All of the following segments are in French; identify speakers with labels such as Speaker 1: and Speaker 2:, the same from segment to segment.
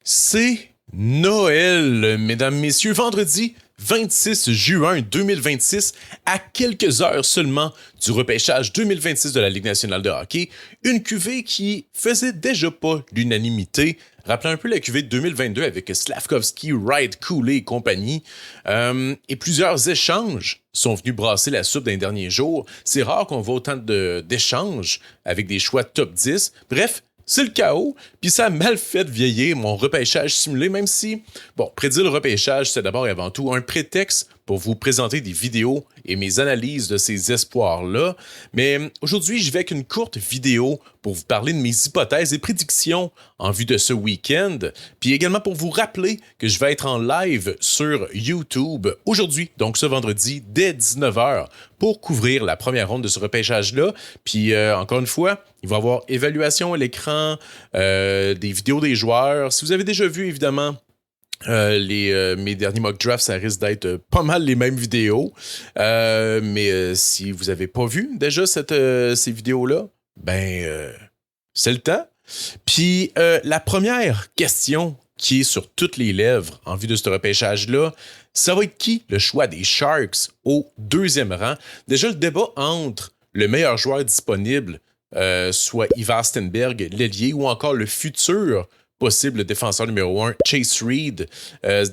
Speaker 1: C'est Noël, mesdames, messieurs, vendredi 26 juin 2026, à quelques heures seulement du repêchage 2026 de la Ligue nationale de hockey, une cuvée qui faisait déjà pas l'unanimité, rappelant un peu la cuvée de 2022 avec Slafkovsky, Wright, Cooley et compagnie, et plusieurs échanges sont venus brasser la soupe dans les derniers jours. C'est rare qu'on voit autant d'échanges avec des choix top 10. Bref, c'est le chaos, puis ça a mal fait vieillir mon repêchage simulé, même si, bon, prédire le repêchage, c'est d'abord et avant tout un prétexte pour vous présenter des vidéos et mes analyses de ces espoirs-là. Mais aujourd'hui, je vais avec une courte vidéo pour vous parler de mes hypothèses et prédictions en vue de ce week-end, puis également pour vous rappeler que je vais être en live sur YouTube aujourd'hui, donc ce vendredi, dès 19h, pour couvrir la première ronde de ce repêchage-là. Puis encore une fois, il va y avoir évaluation à l'écran, des vidéos des joueurs. Si vous avez déjà vu, évidemment, mes derniers mock drafts, ça risque d'être pas mal les mêmes vidéos. Mais si vous n'avez pas vu déjà ces vidéos-là, c'est le temps. Puis la première question qui est sur toutes les lèvres en vue de ce repêchage-là, ça va être qui le choix des Sharks au deuxième rang? Déjà, le débat entre le meilleur joueur disponible, soit Ivar Stenberg, l'ailier, ou encore le futur possible défenseur numéro 1, Chase Reed.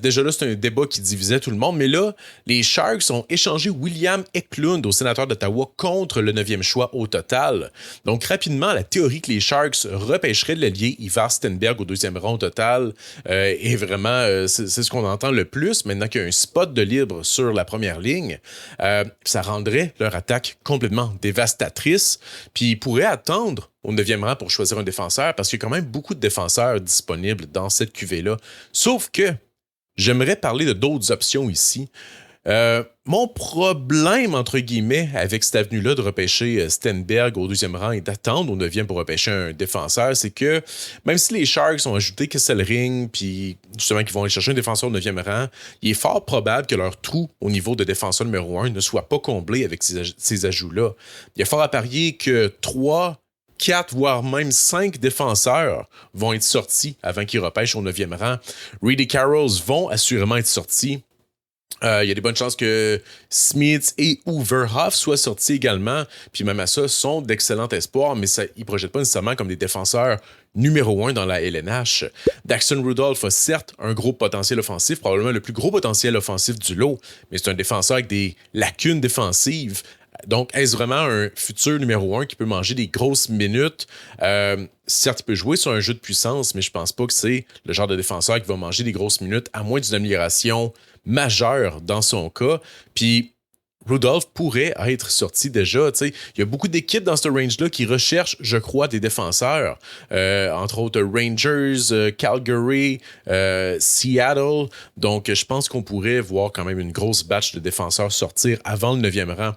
Speaker 1: Déjà là, c'est un débat qui divisait tout le monde, mais là, les Sharks ont échangé William Eklund au sénateur d'Ottawa contre le 9e choix au total. Donc rapidement, la théorie que les Sharks repêcheraient de l'allié Ivar Stenberg au deuxième rang au total est vraiment, c'est ce qu'on entend le plus maintenant qu'il y a un spot de libre sur la première ligne. Ça rendrait leur attaque complètement dévastatrice, puis ils pourraient attendre au 9e rang pour choisir un défenseur, parce qu'il y a quand même beaucoup de défenseurs disponibles dans cette cuvée-là. Sauf que j'aimerais parler de d'autres options ici. Mon problème, entre guillemets, avec cette avenue-là de repêcher Stenberg au 2e rang et d'attendre au 9e pour repêcher un défenseur, c'est que même si les Sharks ont ajouté Kesselring, puis justement qu'ils vont aller chercher un défenseur au 9e rang, il est fort probable que leur trou au niveau de défenseur numéro 1 ne soit pas comblé avec ces ajouts-là. Il y a fort à parier que 4, voire même 5 défenseurs vont être sortis avant qu'ils repêchent au 9e rang. Reed et Carrolls vont assurément être sortis. Il y a des bonnes chances que Smith et Overhoff soient sortis également. Puis même à ça, sont d'excellents espoirs, mais ils ne projettent pas nécessairement comme des défenseurs numéro 1 dans la LNH. Daxton Rudolph a certes un gros potentiel offensif, probablement le plus gros potentiel offensif du lot, mais c'est un défenseur avec des lacunes défensives. Donc, est-ce vraiment un futur numéro 1 qui peut manger des grosses minutes? Certes, il peut jouer sur un jeu de puissance, mais je pense pas que c'est le genre de défenseur qui va manger des grosses minutes, à moins d'une amélioration majeure dans son cas. Puis, Rudolph pourrait être sorti déjà. Il y a beaucoup d'équipes dans ce range-là qui recherchent, je crois, des défenseurs. Entre autres, Rangers, Calgary, Seattle. Donc, je pense qu'on pourrait voir quand même une grosse batch de défenseurs sortir avant le 9e rang.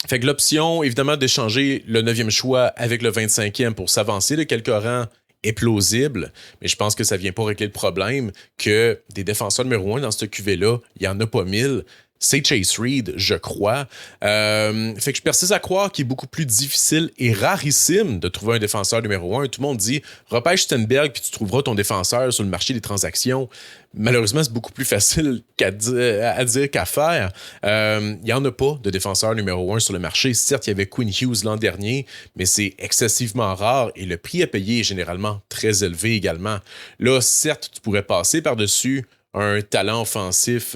Speaker 1: Fait que l'option, évidemment, d'échanger le 9e choix avec le 25e pour s'avancer de quelques rangs est plausible, mais je pense que ça vient pas régler le problème que des défenseurs numéro 1 dans cette cuvée-là, il y en a pas 1000. C'est Chase Reed, je crois. Fait que je persiste à croire qu'il est beaucoup plus difficile et rarissime de trouver un défenseur numéro 1. Tout le monde dit « repêche Stenberg puis tu trouveras ton défenseur sur le marché des transactions ». Malheureusement, c'est beaucoup plus facile à dire qu'à faire. Il n'y en a pas de défenseur numéro 1 sur le marché. Certes, il y avait Quinn Hughes l'an dernier, mais c'est excessivement rare et le prix à payer est généralement très élevé également. Là, certes, tu pourrais passer par-dessus un talent offensif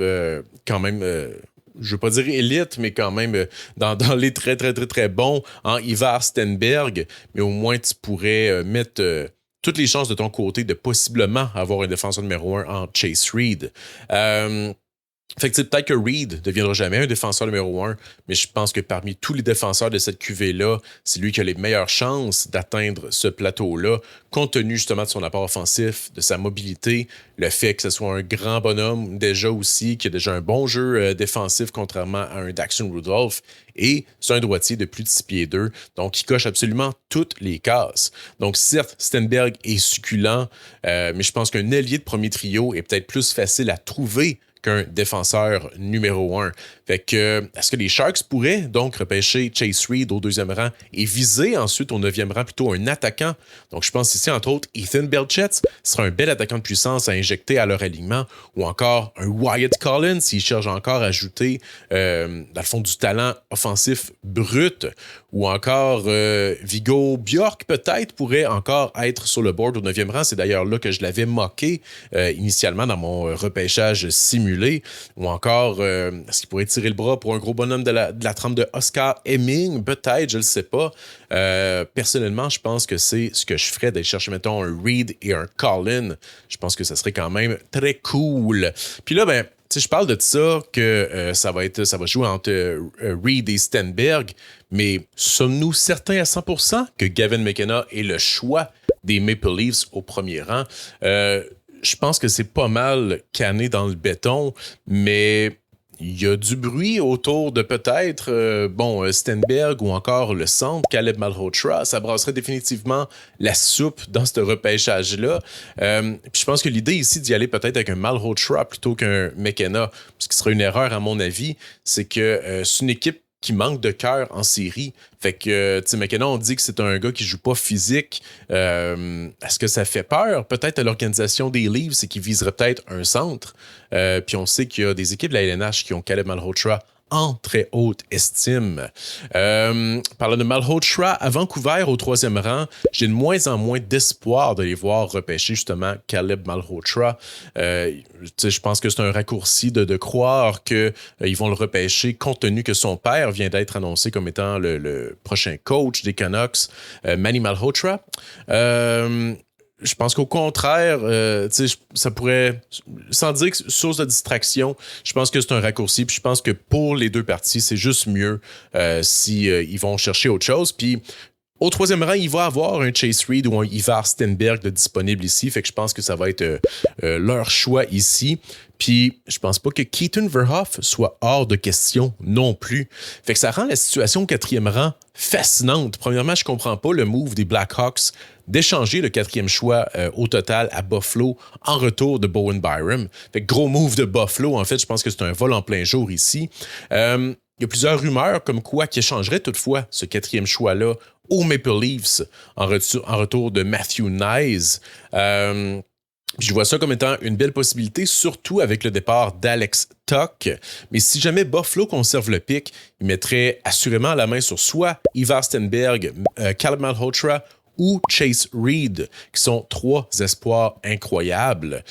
Speaker 1: quand même, je veux pas dire élite, mais quand même dans les très, très, très, très bons en Ivar Stenberg, mais au moins tu pourrais mettre toutes les chances de ton côté de possiblement avoir un défenseur numéro 1 en Chase Reed. Fait que peut-être que Reed ne deviendra jamais un défenseur numéro 1, mais je pense que parmi tous les défenseurs de cette cuvée-là, c'est lui qui a les meilleures chances d'atteindre ce plateau-là, compte tenu justement de son apport offensif, de sa mobilité, le fait que ce soit un grand bonhomme déjà aussi, qui a déjà un bon jeu défensif contrairement à un Daxton Rudolph, et c'est un droitier de plus de 6 pieds 2, donc il coche absolument toutes les cases. Donc certes, Stenberg est succulent, mais je pense qu'un ailier de premier trio est peut-être plus facile à trouver qu'un défenseur numéro 1. Fait que, est-ce que les Sharks pourraient donc repêcher Chase Reed au 2e rang et viser ensuite au 9e rang plutôt un attaquant? Donc, je pense ici, entre autres, Ethan Belchetz sera un bel attaquant de puissance à injecter à leur alignement, ou encore un Wyatt Collins s'ils cherchent encore à ajouter, dans le fond, du talent offensif brut, ou encore Viggo Bjork, peut-être, pourrait encore être sur le board au 9e rang. C'est d'ailleurs là que je l'avais moqué initialement dans mon repêchage simulé. Ou encore, est-ce qu'il pourrait tirer le bras pour un gros bonhomme de la trempe de Oscar Hemming? Peut-être, je ne le sais pas. Personnellement, je pense que c'est ce que je ferais d'aller chercher, mettons, un Reed et un Collin. Je pense que ça serait quand même très cool. Puis là, ben, tu sais, je parle de ça, que ça va jouer entre Reed et Stenberg, mais sommes-nous certains à 100% que Gavin McKenna est le choix des Maple Leafs au premier rang? Je pense que c'est pas mal canné dans le béton, mais il y a du bruit autour de peut-être, Stenberg ou encore le centre, Caleb Malhotra. Ça brasserait définitivement la soupe dans ce repêchage-là. Puis je pense que l'idée ici d'y aller peut-être avec un Malhotra plutôt qu'un McKenna, ce qui serait une erreur à mon avis, c'est que c'est une équipe qui manque de cœur en série. Fait que, tu sais, McKenna, on dit que c'est un gars qui joue pas physique. Est-ce que ça fait peur? Peut-être à l'organisation des Leafs, c'est qu'il viserait peut-être un centre. Puis on sait qu'il y a des équipes de la LNH qui ont Caleb Malhotra en très haute estime. Parlant de Malhotra, à Vancouver, au 3e rang, j'ai de moins en moins d'espoir de les voir repêcher justement Caleb Malhotra. Je pense que c'est un raccourci de croire qu'ils vont le repêcher compte tenu que son père vient d'être annoncé comme étant le prochain coach des Canucks, Manny Malhotra. Je pense qu'au contraire, ça pourrait, sans dire que c'est source de distraction, je pense que c'est un raccourci. Puis je pense que pour les deux parties, c'est juste mieux si ils vont chercher autre chose. Puis au 3e rang, il va avoir un Chase Reed ou un Ivar Stenberg de disponible ici. Fait que je pense que ça va être leur choix ici. Puis je pense pas que Keaton Verhoff soit hors de question non plus. Fait que ça rend la situation au 4e rang fascinante. Premièrement, je comprends pas le move des Blackhawks d'échanger le 4e choix au total à Buffalo en retour de Bowen Byram. Fait que gros move de Buffalo. En fait, je pense que c'est un vol en plein jour ici. Il y a plusieurs rumeurs comme quoi qui échangeraient toutefois ce 4e choix-là aux Maple Leafs en retour de Matthew Knies. Je vois ça comme étant une belle possibilité, surtout avec le départ d'Alex Tuch. Mais si jamais Buffalo conserve le pic, il mettrait assurément la main sur soit Ivar Stenberg, Caleb Malhotra ou Chase Reed, qui sont 3 espoirs incroyables.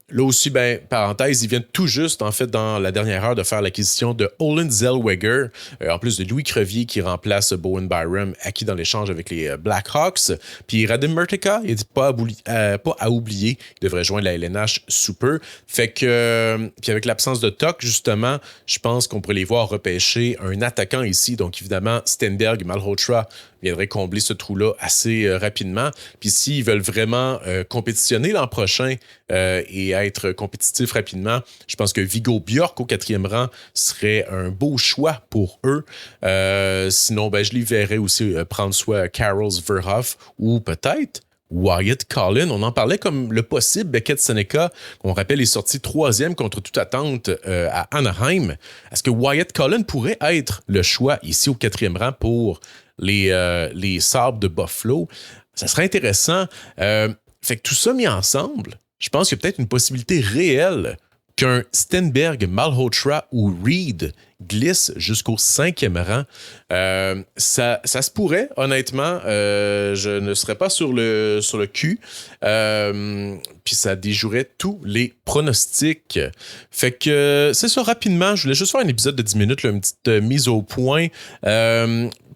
Speaker 1: Là aussi, parenthèse, ils viennent tout juste, en fait, dans la dernière heure de faire l'acquisition de Olen Zellweger, en plus de Louis Crevier qui remplace Bowen Byram, acquis dans l'échange avec les Blackhawks. Puis Radim Murtica, il n'est pas à oublier, il devrait joindre la LNH sous peu. Fait que, puis avec l'absence de Tuch, justement, je pense qu'on pourrait les voir repêcher un attaquant ici. Donc évidemment, Stenberg, Malhotra viendraient combler ce trou-là assez rapidement. Puis s'ils veulent vraiment compétitionner l'an prochain et être compétitifs rapidement, je pense que Viggo Bjork au 4e rang serait un beau choix pour eux. Sinon, je les verrais aussi prendre soit Carol Verhoff ou peut-être Wyatt Collin. On en parlait comme le possible Beckett Seneca, qu'on rappelle est sorti 3e contre toute attente à Anaheim. Est-ce que Wyatt Collin pourrait être le choix ici au 4e rang pour les Sabres de Buffalo? Ça serait intéressant. Fait que tout ça mis ensemble, je pense qu'il y a peut-être une possibilité réelle qu'un Stenberg, Malhotra ou Reed glisse jusqu'au 5e rang. Ça se pourrait, honnêtement. Je ne serais pas sur le cul. Puis ça déjouerait tous les pronostics. Fait que c'est ça, rapidement. Je voulais juste faire un épisode de 10 minutes, là, une petite mise au point.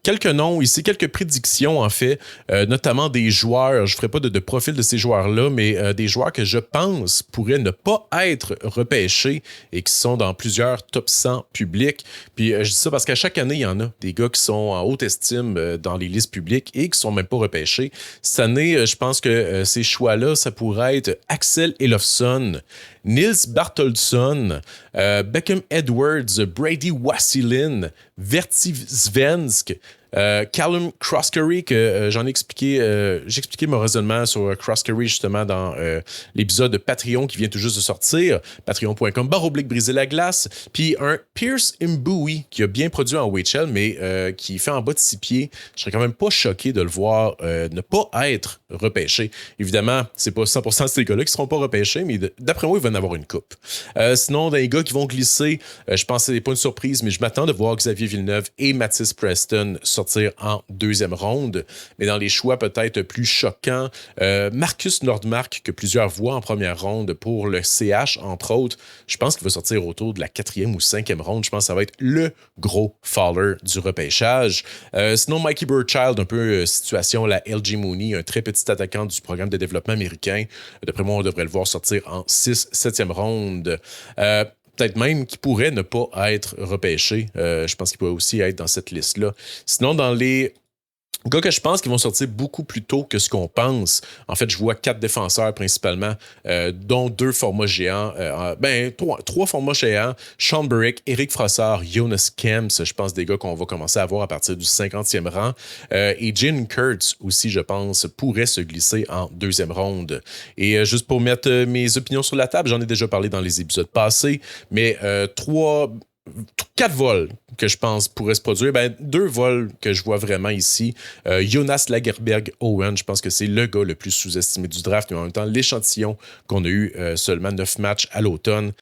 Speaker 1: Quelques noms ici, quelques prédictions en fait, notamment des joueurs. Je ne ferai pas de profil de ces joueurs-là, mais des joueurs que je pense pourraient ne pas être repêchés et qui sont dans plusieurs top 100 publics. Puis je dis ça parce qu'à chaque année, il y en a des gars qui sont en haute estime dans les listes publiques et qui ne sont même pas repêchés. Cette année, je pense que ces choix-là, ça pourrait être Axel Elofsson, Nils Bartoldsson, Beckham Edwards, Brady Wassilin, Verti Svensk, Callum Croskery, que j'en ai expliqué, j'ai expliqué mon raisonnement sur Croskery justement dans l'épisode de Patreon qui vient tout juste de sortir, patreon.com/briser la glace, puis un Pierce Mbui qui a bien produit en WHL, mais qui fait en bas de 6 pieds. Je serais quand même pas choqué de le voir ne pas être repêché. Évidemment, c'est pas 100% de ces gars-là qui seront pas repêchés, mais d'après moi, il va en avoir une coupe. Sinon, dans les gars qui vont glisser, je pense que c'est pas une surprise, mais je m'attends de voir Xavier Villeneuve et Mathis Preston sortir en deuxième ronde. Mais dans les choix peut-être plus choquants, Marcus Nordmark, que plusieurs voient en première ronde pour le CH, entre autres, je pense qu'il va sortir autour de la 4e ou 5e ronde. Je pense que ça va être le gros faller du repêchage. Sinon, Mikey Burchild, un peu situation la LG Mooney, un très petit attaquant du programme de développement américain. D'après moi, on devrait le voir sortir en 6-7e ronde. Peut-être même qu'il pourrait ne pas être repêché. Je pense qu'il pourrait aussi être dans cette liste-là. Sinon, dans les gars que je pense qu'ils vont sortir beaucoup plus tôt que ce qu'on pense. En fait, je vois 4 défenseurs principalement, dont 2 formats géants. 3 formats géants. Sean Burrick, Eric Frossard, Jonas Kemps, je pense des gars qu'on va commencer à voir à partir du 50e rang. Et Jane Kurtz aussi, je pense, pourrait se glisser en 2e ronde. Et juste pour mettre mes opinions sur la table, j'en ai déjà parlé dans les épisodes passés, mais 4 vols que je pense pourraient se produire. 2 vols que je vois vraiment ici. Jonas Lagerberg-Owen, je pense que c'est le gars le plus sous-estimé du draft, mais en même temps, l'échantillon qu'on a eu seulement 9 matchs à l'automne.